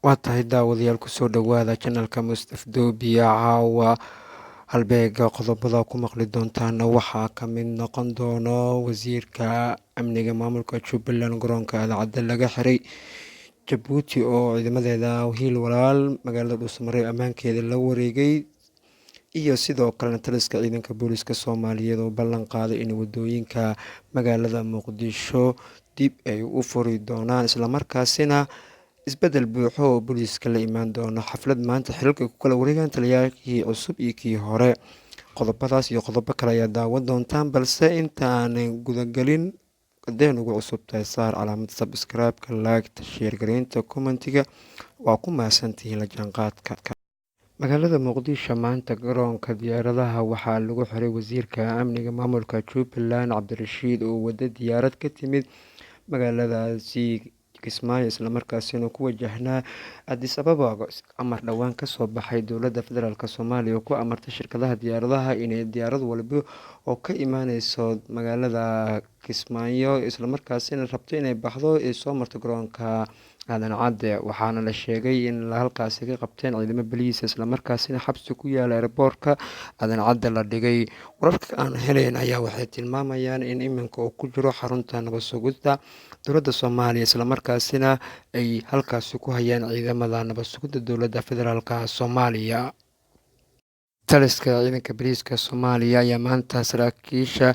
waa tahay daawadayaal kusoo dhawaada janalka Mustaf Doobiya caawa halbeega qodobada ku maqli doontaana waxaa ka mid noqon doono wasiirka amniga maamulka Jubbaland garoonka Aalcadda laga xiray Jabuuti oo ciidamadeeda hiil walaal magaalada Dhuusamareeb ammaankeeda la wareegay iyo sidoo kale taliska ciidanka booliska Soomaaliyeed oo ballan qaaday in wadooyinka magaalada Muqdisho dib ay u furi doonaan isla markaasina isbedel buuxo oo booliska la imaan doono xaflad maanta xilalka ku kala wareegaan taliyaalkii cusub iyo kii hore qodobadaas iyo qodobo kale ayaa daawan doontaan balse intaan gudagelin hadeen ugu cusub tahay saar calaamad subscribe-ka like share gareynta commentiga waa ku mahadsantihiin la jaanqaadka magaalada Muqdisho maanta garoonka diyaaradaha waxaa lagu xiray wasiirka amniga maamulka Jubbaland Cabdirashiid oo wada diyaarad ka timid magaaladaasi Kismaayo isla markaasina ku wajahnaa Addis Ababa amar dhawaan ka soo baxay dowladda federaalka Soomaaliya oo ku amartay shirkadaha diyaaradaha inay diyaarad walba oo ka imaaneyso magaalada Kismaayo isla markaasina rabto inay baxdo ee soo marto garoonka Aadan Cadde waxaana la sheegay in halkaasi ka qabteen ciidamo boliis isla markaasina xabsi ku yaala airportka Aadan Cadde la dhigay wararka aan heleen ayaa waxay tilmaamayaan in iminka uu ku jiro xarunta nabad sugidda dowladda Soomaaliya isla markaasina ay halkaasi ku hayaan ciidamada nabad sugidda dowladda federaalka Soomaaliya taliska ciidanka booliska Soomaaliya ayaa maanta saraakiisha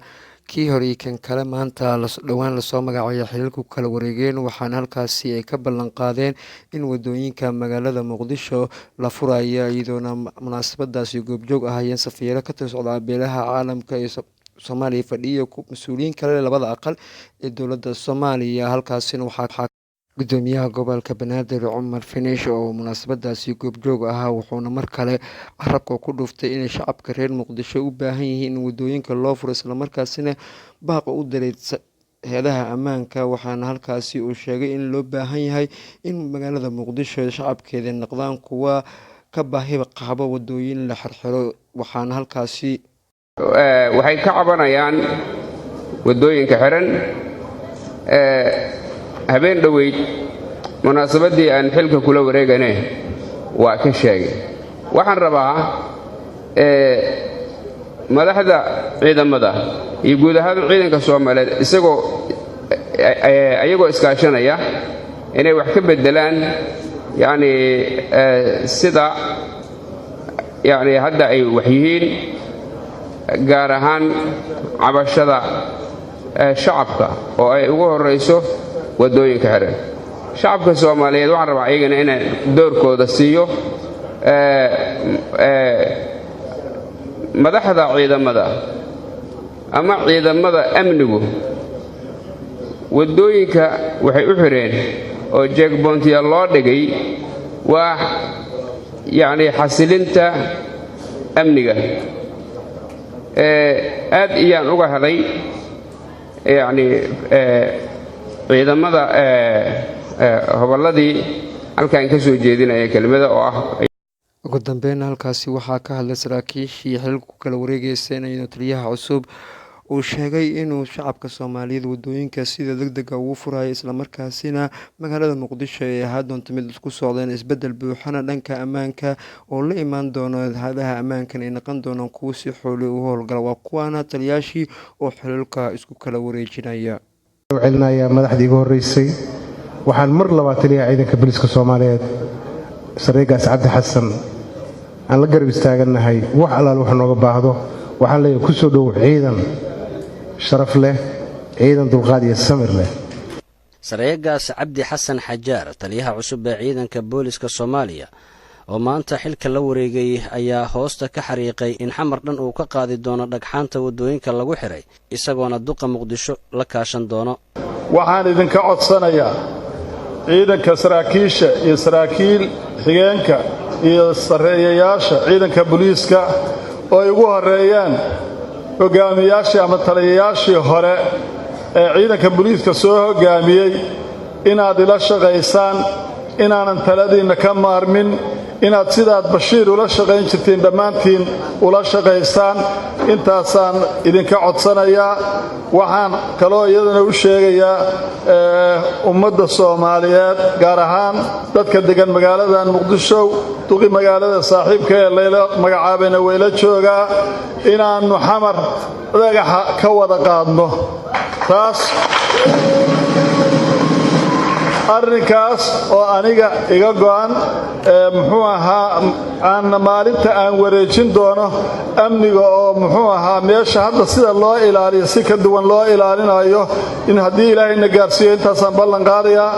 kii hore kan kale maanta dhawaan lasoo magacaabay xilalku kala wareegeen waxaana halkaasi ay ka ballan qaadeen in wadooyinka magaalada Muqdisho la furayo iyadoona munaasabadaasi goobjoog ahayeen safiiro ka tirsan beelaha caalamka ee Soomaaliya fadhiyo mas'uuliyiin kale labada aqal ee dowladda Soomaaliya halkaasina waxaa gudoomiyaha gobolka Banaadir Cumar Finish oo munaasabadaasi goobjoog ahaa wuxuuna mar kale carabka ku dhuftay in shacabka reer Muqdisho u baahan yihiin in wadooyinka loo furo isla markaasina baaqa u diray hay'adaha ammaanka waxaana halkaasi uu sheegay in loo baahan yahay in magaalada Muqdisho shacabkeeda noqdaan kuwa ka baahi qaba wadooyin la xirxiro waxaana halkaasi waxay ka cabanayaan wadooyinka xiran habeen dhaweyd munaasabadii aan xilka kula wareegane waa ka sheegay waxaan rabaa madaxda ciidamada iyo guud ahaan ciidanka Soomaaliyeed ayagoo iskaashanaya inay wax ka bedelaan sida hadda ay wax yihiin gaar ahaan cabashada shacabka oo ay ugu horeyso wadooyinka xiran shacabka Soomaaliyeed waxaan rabaa ayagana inaan doorkooda siiyo madaxda ciidamada ama ciidamada amnigu wadooyinka waxay u xireen oo checkpoint-ya loo dhigay waa xasilinta amniga aad iyaan uga helay ciidamada hobolladii halkan ka soo jeedinaya kelmada oo ah ugu dambeyn halkaasi waxaa ka hadlay saraakiishii xilka ku kala wareegaysa inuu taliyaha cusub uu sheegay inuu shacabka Soomaaliyeed wadooyinka sida degdeg ah ugu furayo isla markaasina magaalada Muqdisho ay ahaa doonto mid isku socdeen isbedel buuxana dhanka ammaanka oo la imaan doono hay'adaha ammaanka ay noqon doonaan kuwa si xoolo u howlgala waa kuwana taliyaashii oo xilalka isku kala wareejinaya celinayaa madaxdii ugu horeysay waxaan mar labaad taliyaha ciidanka booliska Soomaaliyeed Sarreegaas Cabdi Xasan aan la garab istaaganahay wax allaal wax nooga baahdo waxaan leeyahay ku soo dhow ciidan sharaf leh ciidan dulqaad iyo samir leh Sarreegaas Cabdi Xasan Xajaar taliyaha cusub ee ciidanka booliska Soomaaliya oo maanta xilka la wareegay ayaa hoosta ka xariiqay in xamar dhan uu ka qaadi doono dhagxaanta wadooyinka lagu xiray isagoona duqa Muqdisho la kaashan doono waxaan idinka codsanayaa ciidanka saraakiisha iyo saraakiil xigeenka iyo sarreeyayaasha ciidanka booliiska oo ay ugu horeeyaan hogaamiyaashii ama taliyayaashii hore ee ciidanka booliiska soo hogaamiyey inaad ila shaqaysaan inaanan taladiinna ka maarmin inaad sidaad Bashiir ula shaqayn jirteen dhammaantiin ula shaqaysaan intaasaan idinka codsanayaa waxaan kaloo iyadana u sheegayaa ummadda Soomaaliyeed gaar ahaan dadka degan magaalada Muqdisho duqi magaalada saaxiibka ee Layla magacaabeena weyla jooga inaanu xamar dhagaxa ka wada qaadno taas arrinkaas oo aniga iga go'an muxuu ahaa aan maalinta aan wareejin doono amniga oo muxuu ahaa meesha hadda sida loo ilaaliyo si ka duwan loo ilaalinayo in haddii Ilaahayna gaarsiiyo intaasaan ballan qaadayaa